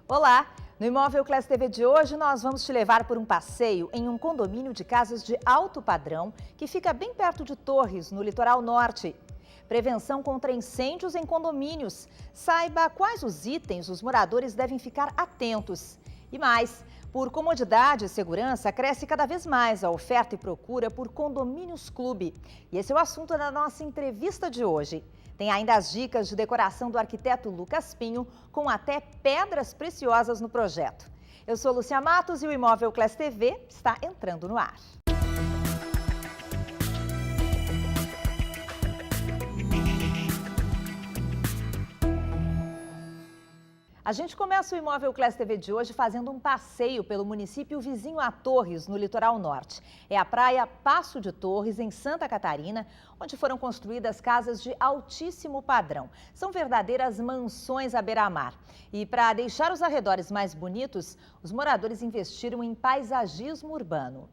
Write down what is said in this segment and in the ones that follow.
Olá! No Imóvel Class TV de hoje, nós vamos te levar por um passeio em um condomínio de casas de alto padrão que fica bem perto de Torres, no litoral norte. Prevenção contra incêndios em condomínios. Saiba quais os itens os moradores devem ficar atentos. E mais, por comodidade e segurança, cresce cada vez mais a oferta e procura por condomínios clube. E esse é o assunto da nossa entrevista de hoje. Tem ainda as dicas de decoração do arquiteto Lucas Pinho, com até pedras preciosas no projeto. Eu sou Lúcia Matos e o Imóvel Class TV está entrando no ar. A gente começa o Imóvel Class TV de hoje fazendo um passeio pelo município vizinho a Torres, no litoral norte. É a praia Passo de Torres, em Santa Catarina, onde foram construídas casas de altíssimo padrão. São verdadeiras mansões à beira-mar. E para deixar os arredores mais bonitos, os moradores investiram em paisagismo urbano.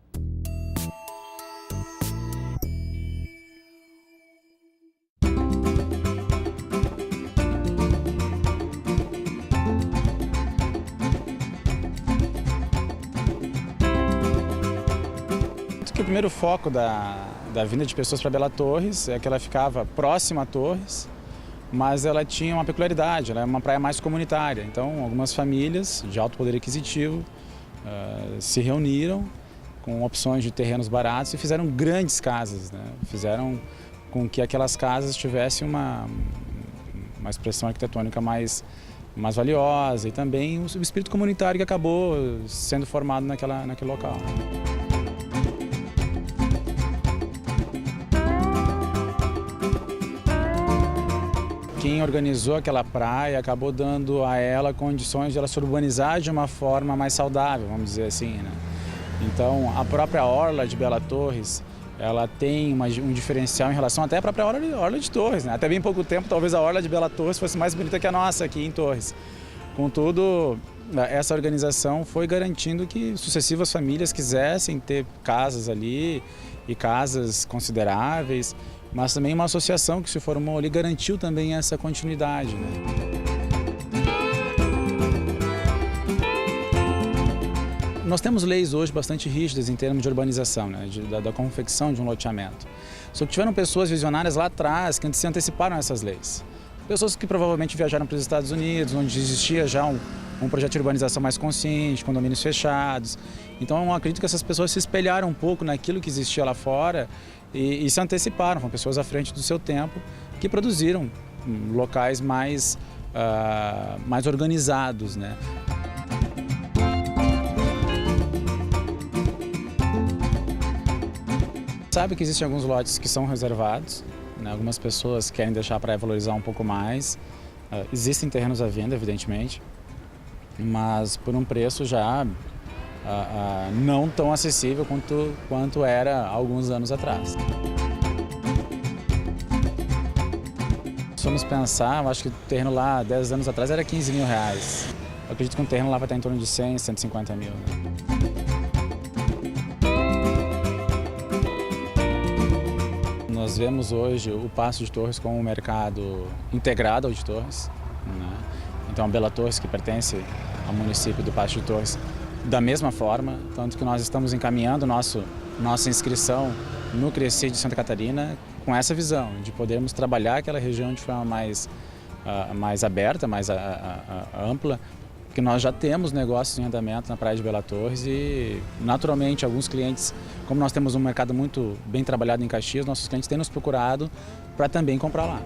O primeiro foco da vinda de pessoas para Bela Torres é que ela ficava próxima a Torres, mas ela tinha uma peculiaridade, ela é uma praia mais comunitária. Então, algumas famílias de alto poder aquisitivo se reuniram com opções de terrenos baratos e fizeram grandes casas, né? Fizeram com que aquelas casas tivessem uma expressão arquitetônica mais valiosa e também o espírito comunitário que acabou sendo formado naquele local. Quem organizou aquela praia acabou dando a ela condições de ela se urbanizar de uma forma mais saudável, vamos dizer assim, né? Então, a própria orla de Bela Torres, ela tem um diferencial em relação até à própria orla de Torres, né? Até bem pouco tempo, talvez a orla de Bela Torres fosse mais bonita que a nossa aqui em Torres. Contudo, essa organização foi garantindo que sucessivas famílias quisessem ter casas ali e casas consideráveis, mas também uma associação que se formou ali garantiu também essa continuidade, né? Nós temos leis hoje bastante rígidas em termos de urbanização, né? Da confecção de um loteamento. Só que tiveram pessoas visionárias lá atrás que se anteciparam a essas leis. Pessoas que provavelmente viajaram para os Estados Unidos, onde existia já um projeto de urbanização mais consciente, condomínios fechados. Então, eu acredito que essas pessoas se espelharam um pouco naquilo que existia lá fora e se anteciparam, foram pessoas à frente do seu tempo, que produziram locais mais organizados, né? Sabe que existem alguns lotes que são reservados, né? Algumas pessoas querem deixar a praia valorizar um pouco mais. Existem terrenos à venda, evidentemente, mas por um preço já não tão acessível quanto era há alguns anos atrás. Se formos pensar, eu acho que o terreno lá 10 anos atrás era 15 mil reais. Eu acredito que um terreno lá vai estar em torno de 100, 150 mil. Né? Nós vemos hoje o Passo de Torres como um mercado integrado ao de Torres, né? Então, a Bela Torres, que pertence ao município do Passo de Torres, da mesma forma, tanto que nós estamos encaminhando nossa inscrição no Cresci de Santa Catarina com essa visão de podermos trabalhar aquela região de forma mais aberta, mais ampla, porque nós já temos negócios em andamento na praia de Bela Torres e, naturalmente, alguns clientes, como nós temos um mercado muito bem trabalhado em Caxias, nossos clientes têm nos procurado para também comprar lá.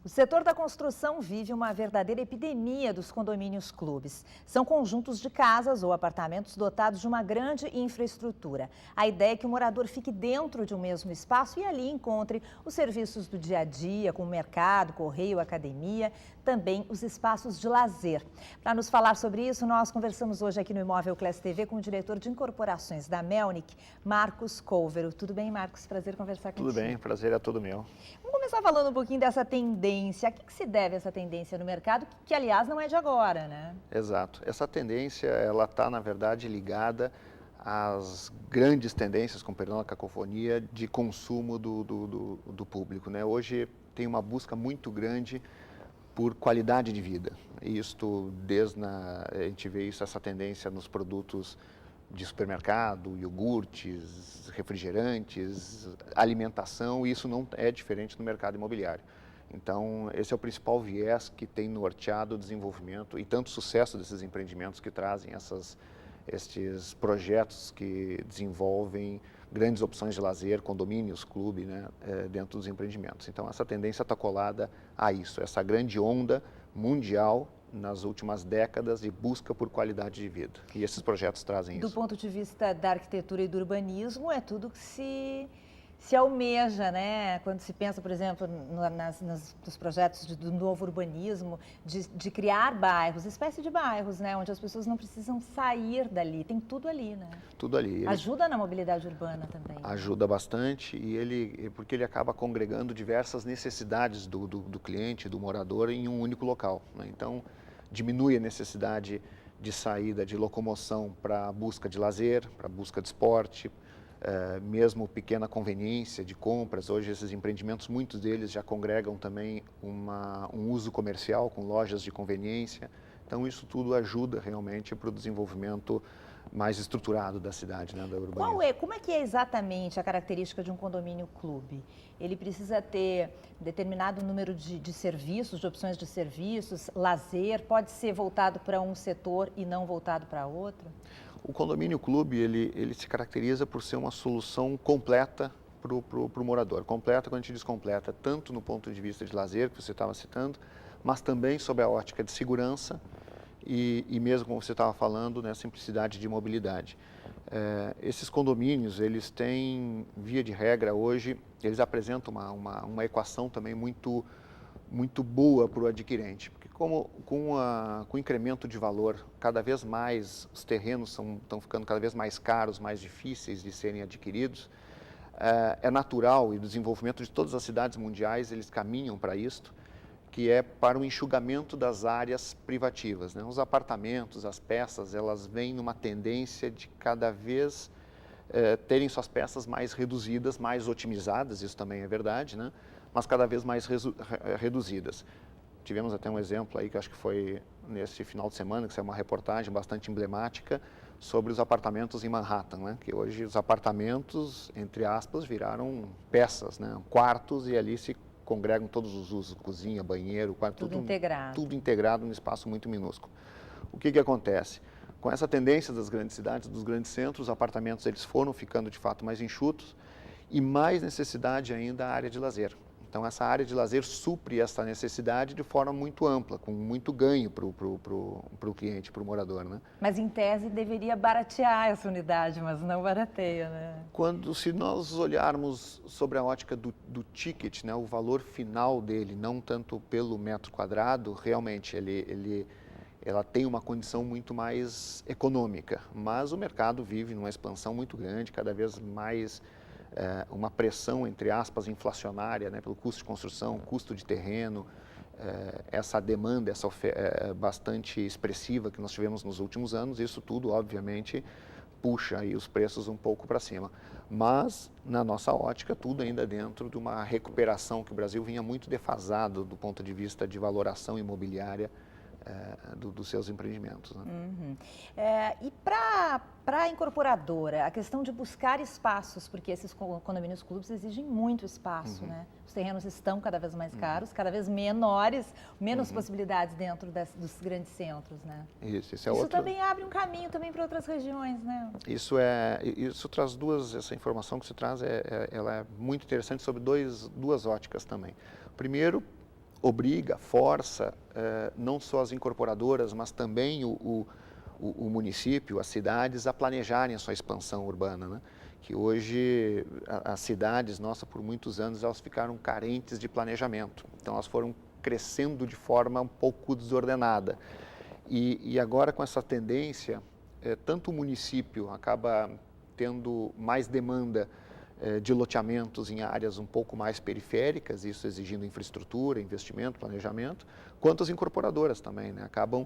O setor da construção vive uma verdadeira epidemia dos condomínios clubes. São conjuntos de casas ou apartamentos dotados de uma grande infraestrutura. A ideia é que o morador fique dentro de um mesmo espaço e ali encontre os serviços do dia a dia, como mercado, correio, academia, também os espaços de lazer. Para nos falar sobre isso, nós conversamos hoje aqui no Imóvel Class TV com o diretor de incorporações da Melnick, Marcos Couvero. Tudo bem, Marcos? Prazer conversar contigo. Tudo bem, prazer é todo meu. Vamos começar falando um pouquinho dessa tendência tendência. A que se deve essa tendência no mercado, que aliás não é de agora, né? Exato. Essa tendência, ela está, na verdade, ligada às grandes tendências, com perdão da cacofonia, de consumo do público, né? Hoje tem uma busca muito grande por qualidade de vida. Isto, a gente vê essa tendência nos produtos de supermercado, iogurtes, refrigerantes, alimentação, e isso não é diferente no mercado imobiliário. Então, esse é o principal viés que tem norteado o desenvolvimento e tanto sucesso desses empreendimentos que trazem estes projetos que desenvolvem grandes opções de lazer, condomínios, clube, né, dentro dos empreendimentos. Então, essa tendência está colada a isso, essa grande onda mundial nas últimas décadas de busca por qualidade de vida. E esses projetos trazem isso. Do ponto de vista da arquitetura e do urbanismo, é tudo que se almeja, né? Quando se pensa, por exemplo, nos projetos do novo urbanismo, de criar bairros, espécie de bairros, né? Onde as pessoas não precisam sair dali, tem tudo ali, né? Tudo ali. Ajuda na mobilidade urbana também. Ajuda bastante, porque ele acaba congregando diversas necessidades do cliente, do morador, em um único local, né? Então, diminui a necessidade de saída, de locomoção para a busca de lazer, para a busca de esporte, mesmo pequena conveniência de compras. Hoje esses empreendimentos, muitos deles já congregam também um uso comercial com lojas de conveniência. Então isso tudo ajuda realmente para o desenvolvimento mais estruturado da cidade, né, da urbanismo. Como é que é exatamente a característica de um condomínio clube? Ele precisa ter determinado número de serviços, de opções de serviços, lazer, pode ser voltado para um setor e não voltado para outro? O condomínio clube, ele se caracteriza por ser uma solução completa para o morador. Completa, quando a gente diz completa, tanto no ponto de vista de lazer, que você estava citando, mas também sob a ótica de segurança e mesmo, como você estava falando, né, simplicidade de mobilidade. Esses condomínios, eles têm, via de regra, hoje, eles apresentam uma equação também muito boa para o adquirente. Com o incremento de valor, cada vez mais os terrenos estão ficando cada vez mais caros, mais difíceis de serem adquiridos. É natural, e o desenvolvimento de todas as cidades mundiais, eles caminham para isto, que é para o enxugamento das áreas privativas, né? Os apartamentos, as peças, elas vêm numa tendência de cada vez terem suas peças mais reduzidas, mais otimizadas, isso também é verdade, né? Mas cada vez mais reduzidas. Tivemos até um exemplo aí que acho que foi nesse final de semana, que saiu uma reportagem bastante emblemática sobre os apartamentos em Manhattan, né? Que hoje os apartamentos, entre aspas, viraram peças, né? Quartos, e ali se congregam todos os usos, cozinha, banheiro, quarto, tudo integrado. Tudo integrado num espaço muito minúsculo. O que acontece? Com essa tendência das grandes cidades, dos grandes centros, os apartamentos eles foram ficando de fato mais enxutos e mais necessidade ainda a área de lazer. Então, essa área de lazer supre essa necessidade de forma muito ampla, com muito ganho para o cliente, para o morador, né? Mas, em tese, deveria baratear essa unidade, mas não barateia, né? Se nós olharmos sobre a ótica do ticket, né, o valor final dele, não tanto pelo metro quadrado, realmente ela tem uma condição muito mais econômica, mas o mercado vive numa expansão muito grande, cada vez mais uma pressão, entre aspas, inflacionária, né, pelo custo de construção, custo de terreno, essa demanda, essa oferta bastante expressiva que nós tivemos nos últimos anos. Isso tudo, obviamente, puxa aí os preços um pouco para cima. Mas, na nossa ótica, tudo ainda dentro de uma recuperação que o Brasil vinha muito defasado do ponto de vista de valoração imobiliária dos seus empreendimentos, né? Uhum. E para a incorporadora, a questão de buscar espaços, porque esses condomínios clubes exigem muito espaço, né? Os terrenos estão cada vez mais caros, cada vez menores, menos possibilidades dentro dos grandes centros, né? Isso também abre um caminho também para outras regiões, né? Isso traz essa informação que você traz, ela é muito interessante sobre duas óticas também. Primeiro, força não só as incorporadoras, mas também o município, as cidades, a planejarem a sua expansão urbana, né? Que hoje as cidades, por muitos anos, elas ficaram carentes de planejamento. Então, elas foram crescendo de forma um pouco desordenada. E agora, com essa tendência, tanto o município acaba tendo mais demanda de loteamentos em áreas um pouco mais periféricas, isso exigindo infraestrutura, investimento, planejamento, quanto as incorporadoras também, né? Acabam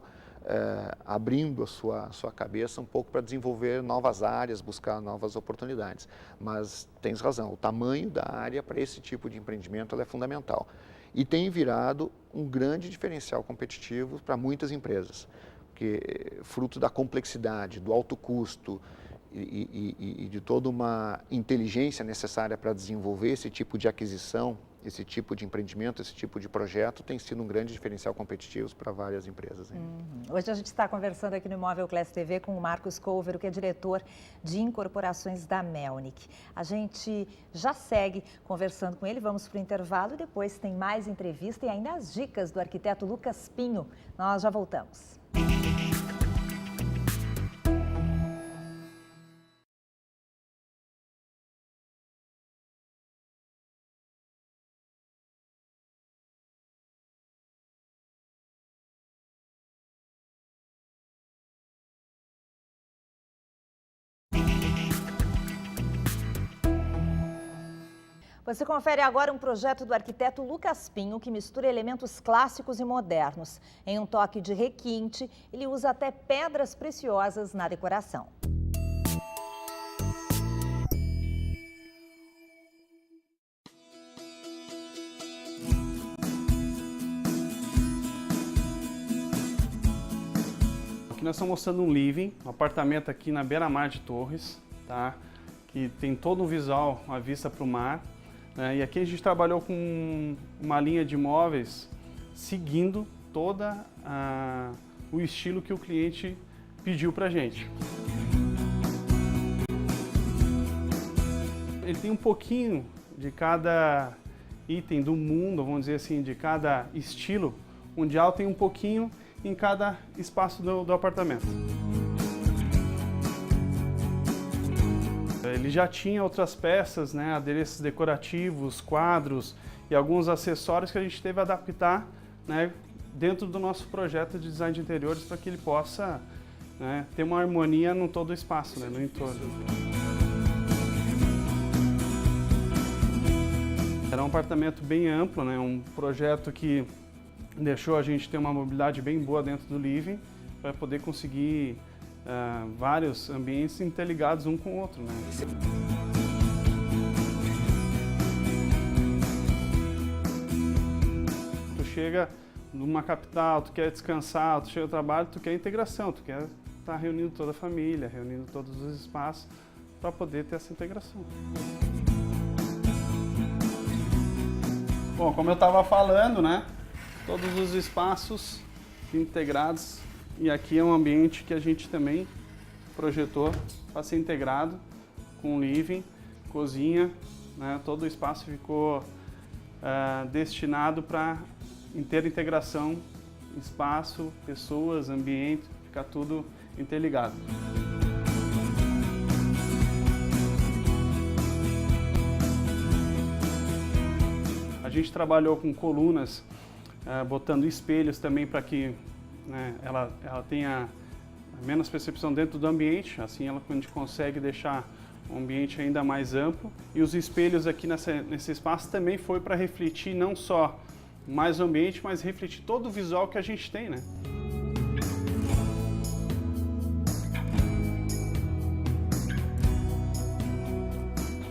abrindo a sua cabeça um pouco para desenvolver novas áreas, buscar novas oportunidades. Mas tens razão, o tamanho da área para esse tipo de empreendimento ela é fundamental. E tem virado um grande diferencial competitivo para muitas empresas, porque fruto da complexidade, do alto custo, e de toda uma inteligência necessária para desenvolver esse tipo de aquisição, esse tipo de empreendimento, esse tipo de projeto, tem sido um grande diferencial competitivo para várias empresas. Hoje a gente está conversando aqui no Imóvel Class TV com o Marcos Couvero, que é diretor de incorporações da Melnick. A gente já segue conversando com ele, vamos para o intervalo e depois tem mais entrevista e ainda as dicas do arquiteto Lucas Pinho. Nós já voltamos. Você confere agora um projeto do arquiteto Lucas Pinho que mistura elementos clássicos e modernos. Em um toque de requinte, ele usa até pedras preciosas na decoração. Aqui nós estamos mostrando um living, um apartamento aqui na beira-mar de Torres, tá? Que tem todo um visual, uma vista para o mar. E aqui a gente trabalhou com uma linha de móveis seguindo toda o estilo que o cliente pediu para a gente. Ele tem um pouquinho de cada item do mundo, vamos dizer assim, de cada estilo mundial, tem um pouquinho em cada espaço do apartamento. Ele já tinha outras peças, né, adereços decorativos, quadros e alguns acessórios que a gente teve a adaptar, né, dentro do nosso projeto de design de interiores para que ele possa, né, ter uma harmonia no todo o espaço, né, no entorno. Era um apartamento bem amplo, né, um projeto que deixou a gente ter uma mobilidade bem boa dentro do living para poder conseguir vários ambientes interligados um com o outro, né? Tu chega numa capital, tu quer descansar, tu chega ao trabalho, tu quer integração, tu quer estar reunindo toda a família, reunindo todos os espaços para poder ter essa integração. Bom, como eu estava falando, né? Todos os espaços integrados. E aqui é um ambiente que a gente também projetou para ser integrado com living, cozinha, né? Todo o espaço ficou destinado para inteira integração, espaço, pessoas, ambiente, ficar tudo interligado. A gente trabalhou com colunas, botando espelhos também para que, né, ela tenha menos percepção dentro do ambiente, assim a gente consegue deixar o ambiente ainda mais amplo. E os espelhos aqui nesse espaço também foi para refletir não só mais o ambiente, mas refletir todo o visual que a gente tem, né?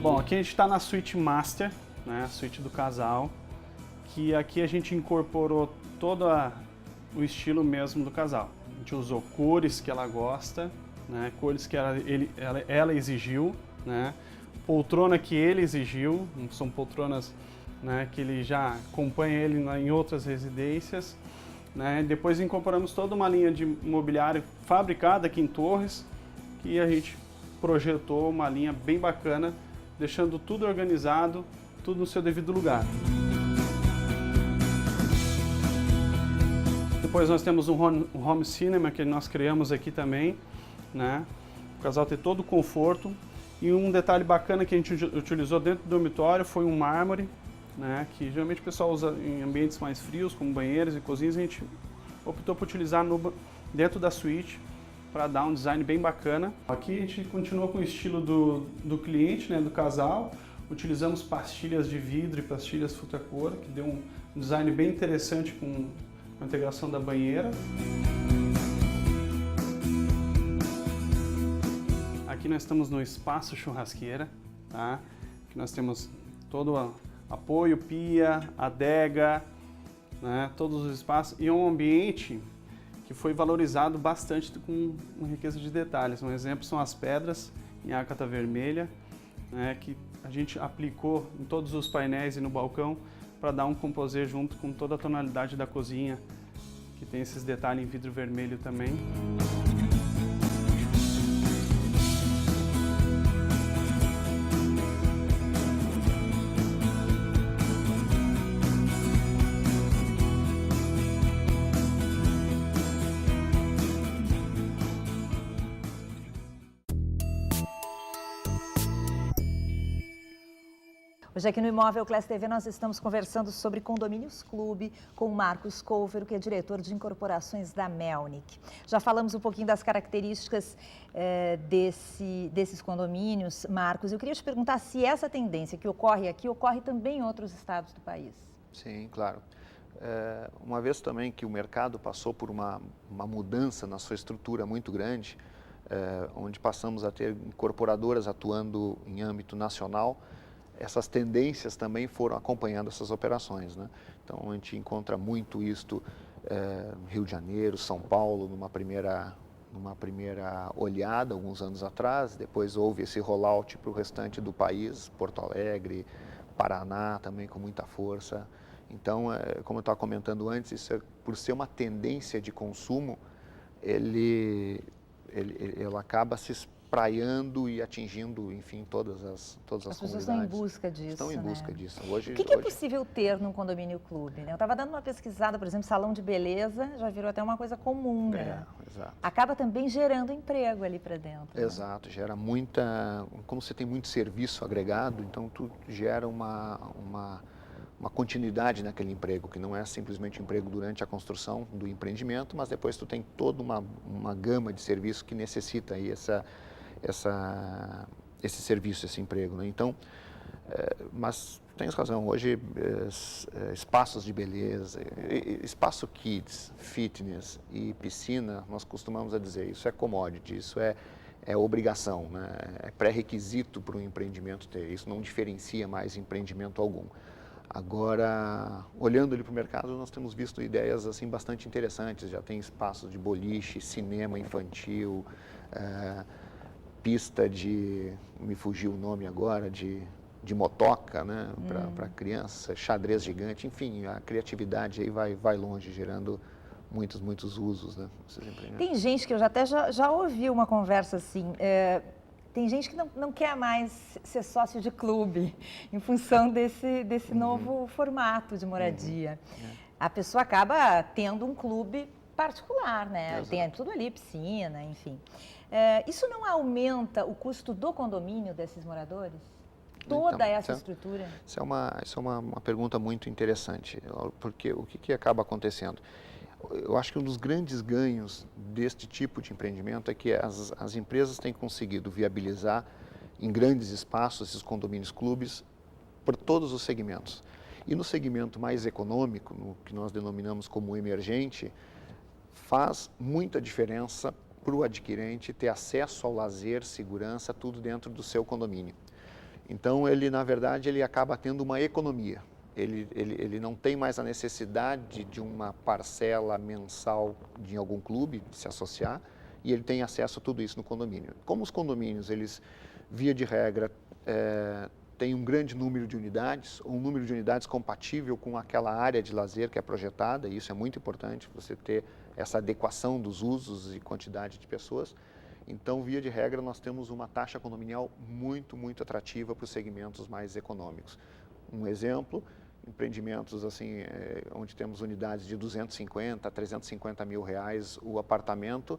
Bom, aqui a gente está na suíte master, né, a suíte do casal, que aqui a gente incorporou todo o estilo mesmo do casal. A gente usou cores que ela gosta, né? Cores que ela exigiu, né? Poltrona que ele exigiu, são poltronas, né, que ele já acompanha ele em outras residências, né? Depois incorporamos toda uma linha de mobiliário fabricada aqui em Torres, que a gente projetou uma linha bem bacana, deixando tudo organizado, tudo no seu devido lugar. Depois nós temos um home cinema que nós criamos aqui também, né? O casal ter todo o conforto. E um detalhe bacana que a gente utilizou dentro do dormitório foi um mármore, né? Que geralmente o pessoal usa em ambientes mais frios, como banheiros e cozinhas. A gente optou por utilizar dentro da suíte para dar um design bem bacana. Aqui a gente continua com o estilo do cliente, né? Do casal. Utilizamos pastilhas de vidro e pastilhas Futracor, que deu um design bem interessante com a integração da banheira. Aqui nós estamos no espaço churrasqueira, tá? Aqui nós temos todo o apoio, pia, adega, né? Todos os espaços e um ambiente que foi valorizado bastante com uma riqueza de detalhes. Um exemplo são as pedras em ácata vermelha, né? Que a gente aplicou em todos os painéis e no balcão para dar um composê junto com toda a tonalidade da cozinha, que tem esses detalhes em vidro vermelho também. Hoje aqui no Imóvel Class TV nós estamos conversando sobre Condomínios Clube com o Marcos Couvero, que é diretor de incorporações da Melnick. Já falamos um pouquinho das características desses condomínios, Marcos. Eu queria te perguntar se essa tendência que ocorre aqui ocorre também em outros estados do país. Sim, claro. Uma vez também que o mercado passou por uma mudança na sua estrutura muito grande, onde passamos a ter incorporadoras atuando em âmbito nacional, essas tendências também foram acompanhando essas operações, né? Então, a gente encontra muito isto no Rio de Janeiro, São Paulo, numa primeira olhada, alguns anos atrás. Depois houve esse rollout para o restante do país, Porto Alegre, Paraná também com muita força. Então, como eu estava comentando antes, isso por ser uma tendência de consumo, ela acaba se espraiando e atingindo, enfim, todas as comunidades. As pessoas estão em busca disso, Estão em busca disso. Hoje, o que é possível ter num condomínio clube, né? Eu estava dando uma pesquisada, por exemplo, salão de beleza, já virou até uma coisa comum, né? Exato. Acaba também gerando emprego ali para dentro. Exato, né? Gera muita... Como você tem muito serviço agregado, então tu gera uma continuidade naquele emprego, que não é simplesmente um emprego durante a construção do empreendimento, mas depois tu tem toda uma gama de serviços que necessita aí esse serviço, esse emprego, né? Então, mas tens razão, hoje espaços de beleza, espaço kids, fitness e piscina, nós costumamos dizer, isso é commodity, isso é obrigação, né? É pré-requisito para um empreendimento ter, isso não diferencia mais empreendimento algum. Agora, olhando ali para o mercado, nós temos visto ideias assim bastante interessantes, já tem espaços de boliche, cinema infantil, pista me fugiu o nome agora, de motoca, né, para criança, xadrez gigante, enfim, a criatividade aí vai longe, gerando muitos usos, né? Tem gente que eu já ouvi uma conversa assim, tem gente que não quer mais ser sócio de clube em função desse novo formato de moradia. A pessoa acaba tendo um clube particular, né? Exato. Tem tudo ali, piscina, enfim. Isso não aumenta o custo do condomínio desses moradores? Toda essa estrutura? Isso é uma pergunta muito interessante, porque o que acaba acontecendo? Eu acho que um dos grandes ganhos deste tipo de empreendimento é que as empresas têm conseguido viabilizar em grandes espaços esses condomínios clubes por todos os segmentos. E no segmento mais econômico, no que nós denominamos como emergente, faz muita diferença para o adquirente ter acesso ao lazer, segurança, tudo dentro do seu condomínio. Então, na verdade, ele acaba tendo uma economia. Ele não tem mais a necessidade de uma parcela mensal de algum clube se associar e ele tem acesso a tudo isso no condomínio. Como os condomínios, eles, via de regra, têm um grande número de unidades, ou um número de unidades compatível com aquela área de lazer que é projetada, e isso é muito importante, você ter essa adequação dos usos e quantidade de pessoas. Então, via de regra, nós temos uma taxa condominial muito atrativa para os segmentos mais econômicos. Um exemplo, empreendimentos assim, onde temos unidades de 250 a 350 mil reais o apartamento,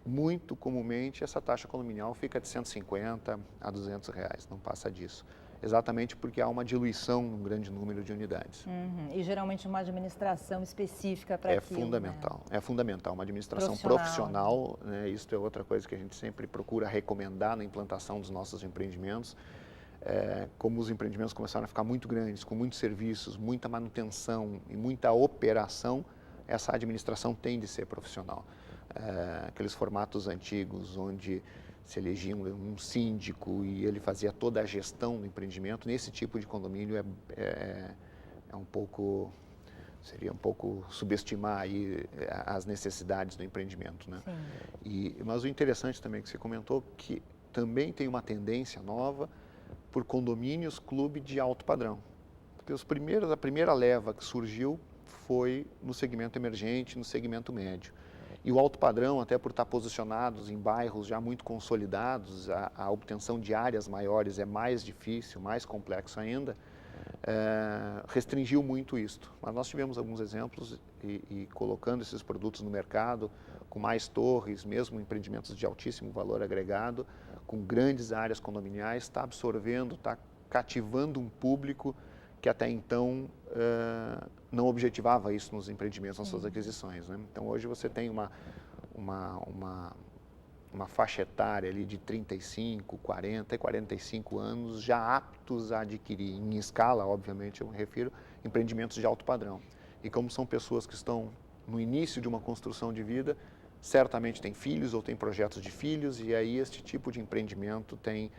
muito comumente essa taxa condominial fica de 150 a 200 reais, não passa disso. Exatamente porque há uma diluição num grande número de unidades. E geralmente uma administração específica para aquilo. Fundamental, né? É fundamental, uma administração profissional, né? Isso é outra coisa que a gente sempre procura recomendar na implantação dos nossos empreendimentos. como os empreendimentos começaram a ficar muito grandes, com muitos serviços, muita manutenção e muita operação, essa administração tem de ser profissional. Aqueles formatos antigos onde se elegia um síndico e ele fazia toda a gestão do empreendimento, nesse tipo de condomínio seria um pouco subestimar aí as necessidades do empreendimento, né? Mas o interessante também que você comentou, que também tem uma tendência nova por condomínios clube de alto padrão. Porque a primeira leva que surgiu foi no segmento emergente, no segmento médio. E o alto padrão, até por estar posicionados em bairros já muito consolidados, a obtenção de áreas maiores é mais difícil, mais complexo ainda, restringiu muito isto. Mas nós tivemos alguns exemplos e colocando esses produtos no mercado, com mais torres, mesmo empreendimentos de altíssimo valor agregado, com grandes áreas condominiais, está absorvendo, está cativando um público que até então não objetivava isso nos empreendimentos, nas suas aquisições, né? Então hoje você tem uma faixa etária ali de 35, 40 e 45 anos já aptos a adquirir, em escala, obviamente, eu me refiro, empreendimentos de alto padrão. E como são pessoas que estão no início de uma construção de vida, certamente têm filhos ou têm projetos de filhos, e aí este tipo de empreendimento tem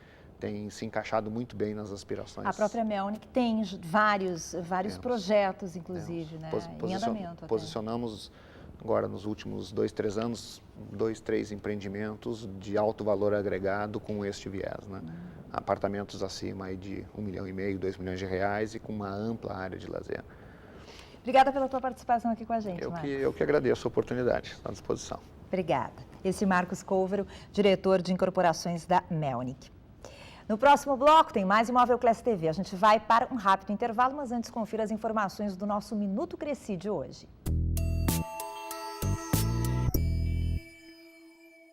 se encaixado muito bem nas aspirações. A própria Melnick tem vários projetos, inclusive, né, em andamento. Posicionamos agora nos últimos 2, 3 anos, 2, 3 empreendimentos de alto valor agregado com este viés, né? Apartamentos acima aí de R$1,5 milhão, 2 milhões de reais e com uma ampla área de lazer. Obrigada pela tua participação aqui com a gente, Marcos. Eu que agradeço a oportunidade, estou à disposição. Obrigada. Esse é Marcos Couvero, diretor de incorporações da Melnick. No próximo bloco tem mais Imóvel Class TV. A gente vai para um rápido intervalo, mas antes confira as informações do nosso Minuto Cresci de hoje.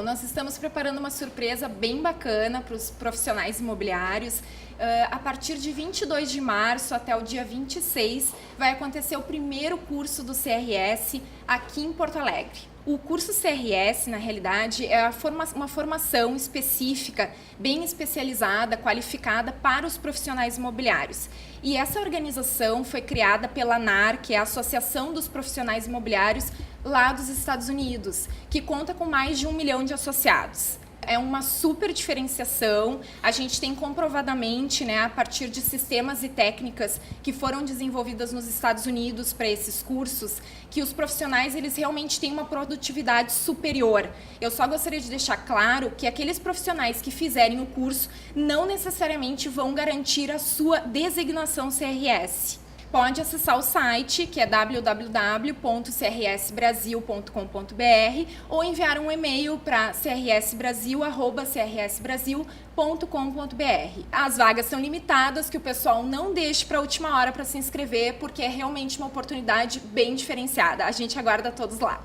Nós estamos preparando uma surpresa bem bacana para os profissionais imobiliários. A partir de 22 de março até o dia 26 vai acontecer o primeiro curso do CRS aqui em Porto Alegre. O curso CRS, na realidade, é uma formação específica, bem especializada, qualificada para os profissionais imobiliários. E essa organização foi criada pela ANAR, que é a Associação dos Profissionais Imobiliários lá dos Estados Unidos, que conta com mais de 1 milhão de associados. É uma super diferenciação, a gente tem comprovadamente, né, a partir de sistemas e técnicas que foram desenvolvidas nos Estados Unidos para esses cursos, que os profissionais eles realmente têm uma produtividade superior. Eu só gostaria de deixar claro que aqueles profissionais que fizerem o curso não necessariamente vão garantir a sua designação CRS. Pode acessar o site, que é www.crsbrasil.com.br ou enviar um e-mail para crsbrasil@crsbrasil.com.br. As vagas são limitadas, que o pessoal não deixe para a última hora para se inscrever, porque é realmente uma oportunidade bem diferenciada. A gente aguarda todos lá.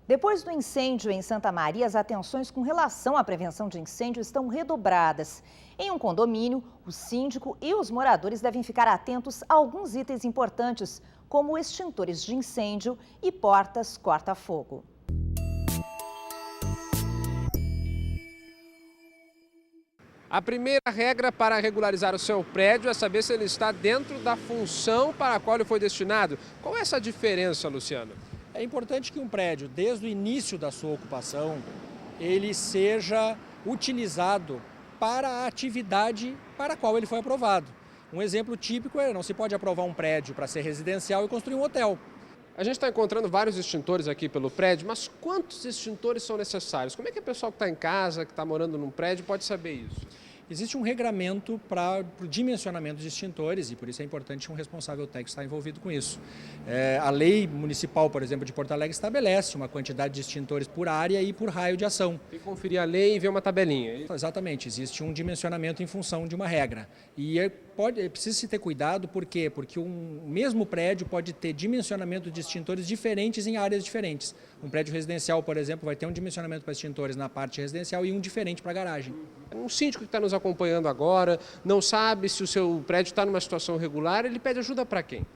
Depois do incêndio em Santa Maria, as atenções com relação à prevenção de incêndio estão redobradas. Em um condomínio, o síndico e os moradores devem ficar atentos a alguns itens importantes, como extintores de incêndio e portas corta-fogo. A primeira regra para regularizar o seu prédio é saber se ele está dentro da função para a qual ele foi destinado. Qual é essa diferença, Luciano? É importante que um prédio, desde o início da sua ocupação, ele seja utilizado para a atividade para a qual ele foi aprovado. Um exemplo típico é: não se pode aprovar um prédio para ser residencial e construir um hotel. A gente está encontrando vários extintores aqui pelo prédio, mas quantos extintores são necessários? Como é que o pessoal que está em casa, que está morando num prédio, pode saber isso? existe um regramento para o dimensionamento dos extintores e por isso é importante um responsável técnico estar envolvido com isso. A lei municipal, por exemplo, de Porto Alegre estabelece uma quantidade de extintores por área e por raio de ação. Tem que conferir a lei e ver uma tabelinha. Exatamente, existe um dimensionamento em função de uma regra. E precisa se ter cuidado, por quê? Porque um mesmo prédio pode ter dimensionamento de extintores diferentes em áreas diferentes. Um prédio residencial, por exemplo, vai ter um dimensionamento para extintores na parte residencial e um diferente para a garagem. Um síndico que está nos acompanhando agora, não sabe se o seu prédio está numa situação regular, ele pede ajuda para quem?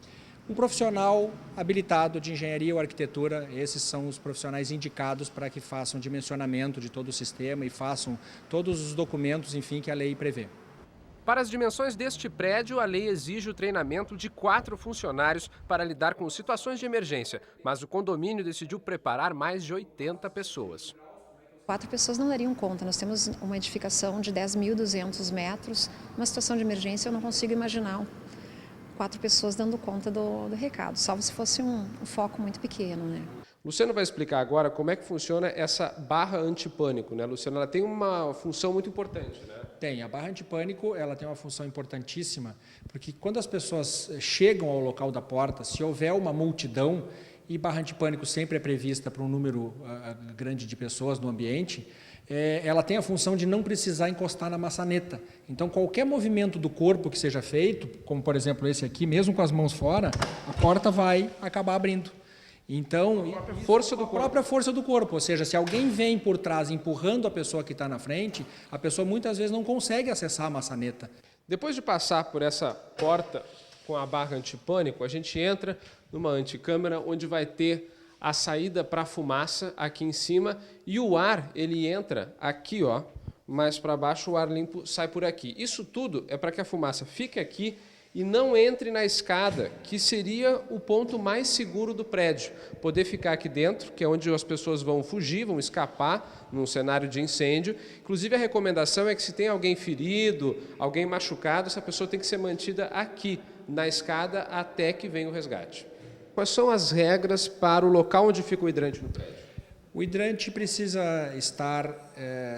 Um profissional habilitado de engenharia ou arquitetura, esses são os profissionais indicados para que façam dimensionamento de todo o sistema e façam todos os documentos, enfim, que a lei prevê. Para as dimensões deste prédio, a lei exige o treinamento de 4 funcionários para lidar com situações de emergência, mas o condomínio decidiu preparar mais de 80 pessoas. 4 pessoas não dariam conta. Nós temos uma edificação de 10.200 metros. Uma situação de emergência, eu não consigo imaginar 4 pessoas dando conta do recado, salvo se fosse um foco muito pequeno, né? Luciano vai explicar agora como é que funciona essa barra antipânico, né, Luciano? Ela tem uma função muito importante, né? Tem. A barra antipânico, ela tem uma função importantíssima, porque quando as pessoas chegam ao local da porta, se houver uma multidão, e barra antipânico sempre é prevista para um número grande de pessoas no ambiente, ela tem a função de não precisar encostar na maçaneta. Então, qualquer movimento do corpo que seja feito, como por exemplo esse aqui, mesmo com as mãos fora, a porta vai acabar abrindo. Então, a própria força do corpo, ou seja, se alguém vem por trás empurrando a pessoa que está na frente, a pessoa muitas vezes não consegue acessar a maçaneta. Depois de passar por essa porta com a barra antipânico, a gente entra numa anticâmara onde vai ter a saída para a fumaça aqui em cima e o ar, ele entra aqui, ó, mais para baixo, o ar limpo sai por aqui. Isso tudo é para que a fumaça fique aqui e não entre na escada, que seria o ponto mais seguro do prédio. Poder ficar aqui dentro, que é onde as pessoas vão fugir, vão escapar num cenário de incêndio. Inclusive, a recomendação é que se tem alguém ferido, alguém machucado, essa pessoa tem que ser mantida aqui, na escada, até que venha o resgate. Quais são as regras para o local onde fica o hidrante no prédio? O hidrante precisa estar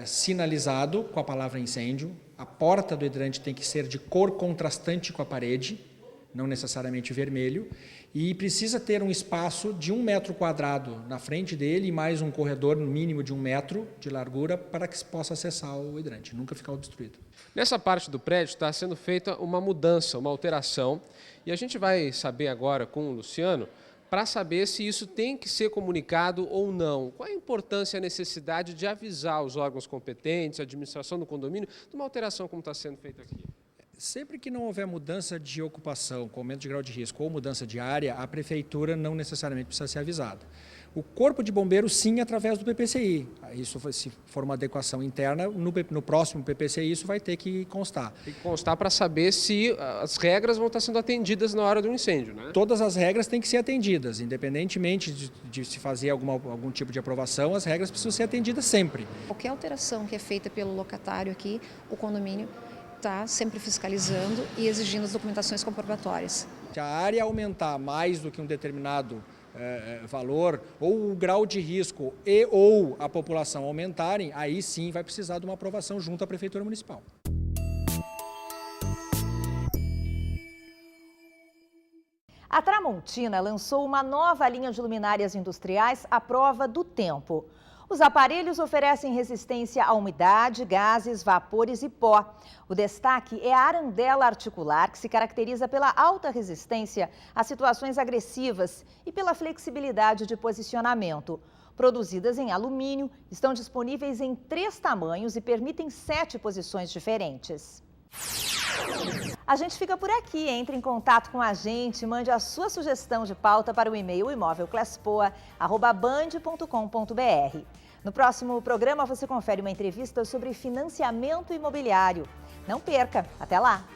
sinalizado com a palavra incêndio. A porta do hidrante tem que ser de cor contrastante com a parede, não necessariamente vermelho, e precisa ter um espaço de 1 metro quadrado na frente dele e mais um corredor no mínimo de 1 metro de largura para que se possa acessar o hidrante, nunca ficar obstruído. Nessa parte do prédio está sendo feita uma mudança, uma alteração, e a gente vai saber agora com o Luciano para saber se isso tem que ser comunicado ou não. Qual a importância e a necessidade de avisar os órgãos competentes, a administração do condomínio, de uma alteração como está sendo feita aqui? Sempre que não houver mudança de ocupação, com aumento de grau de risco ou mudança de área, a prefeitura não necessariamente precisa ser avisada. O corpo de bombeiros, sim, através do PPCI. Isso, se for uma adequação interna, no próximo PPCI isso vai ter que constar. Tem que constar para saber se as regras vão estar sendo atendidas na hora do incêndio, né? Todas as regras têm que ser atendidas, independentemente de se fazer algum tipo de aprovação, as regras precisam ser atendidas sempre. Qualquer alteração que é feita pelo locatário aqui, o condomínio está sempre fiscalizando e exigindo as documentações comprobatórias. Se a área aumentar mais do que um determinado valor, ou o grau de risco ou a população aumentarem, aí sim vai precisar de uma aprovação junto à Prefeitura Municipal. A Tramontina lançou uma nova linha de luminárias industriais à prova do tempo. Os aparelhos oferecem resistência à umidade, gases, vapores e pó. O destaque é a arandela articular, que se caracteriza pela alta resistência a situações agressivas e pela flexibilidade de posicionamento. Produzidas em alumínio, estão disponíveis em 3 tamanhos e permitem 7 posições diferentes. A gente fica por aqui. Entre em contato com a gente, mande a sua sugestão de pauta para o e-mail imovelclasspoa@band.com.br. No próximo programa você confere uma entrevista sobre financiamento imobiliário. Não perca, até lá!